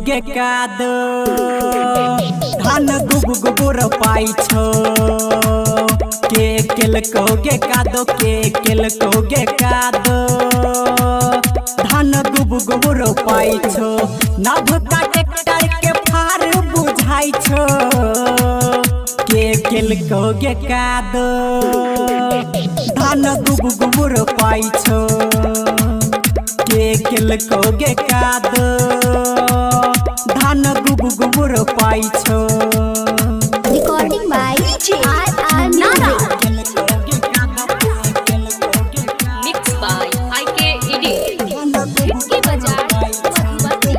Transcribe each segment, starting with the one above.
गे कादो धान गुबु गुबु रोपाई छो के गे कादो गे कादो धान गुबु गुबु रोपाई छो नभ का ट्रैक्टर के फार बुझाई छो के गे कादो धान गुबु गुबु रोपाई छो के गे कादो धान गुबु गुबु रोपाई छो। Recording by R.R. Nara. Mixed by IKED. Hit Bazaar,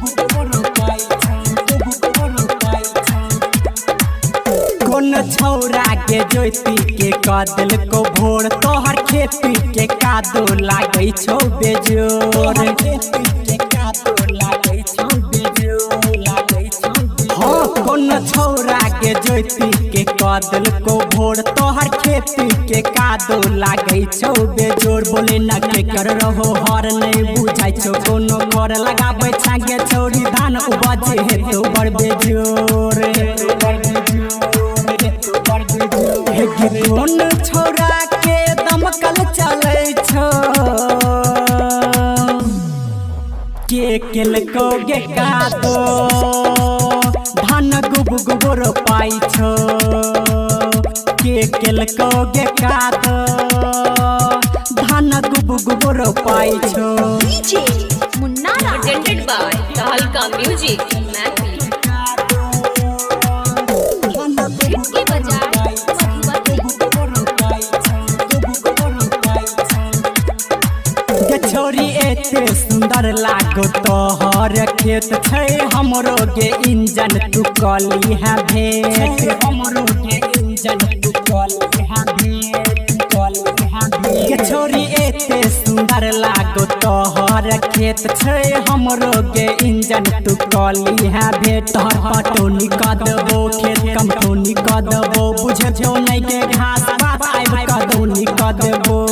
कौन छौरा के जोती के कादल को भोर तोहर खेती के कादो लागै छौ बेजोर हाँ कौन छौरा के जोती के कादल को भोर तोहर खेती के कादो लागै छौ बेजोर बोले न के कर रहो हर नहीं बुझाई छौ कोनो कर लगाबै छागे छौरी धान उपजे हेतौ बड़ बेजोर कौन छोरा के दमकल चलै छो के गे कादो धान गुबु गुबु रोपाई छो के गे कादो धान गुबु गुबु रोपाई छो। DJ Munnara. presented by Tahalka Music, Mathli. Hit Bazaar, छोरी एते सुंदर लागो तोहर खेत छै हमरो गे इंजन तू कली है भेट हमरो गे इंजन तू कली है भेट छोरी एते सुंदर लागो तोहर खेत छै हमरो गे इंजन तू कली है भेट तोहर पटौनी क देबो खेत कमठौनी क देबो बुझे जो नहीं के घास पात आइब कदौनी क देबो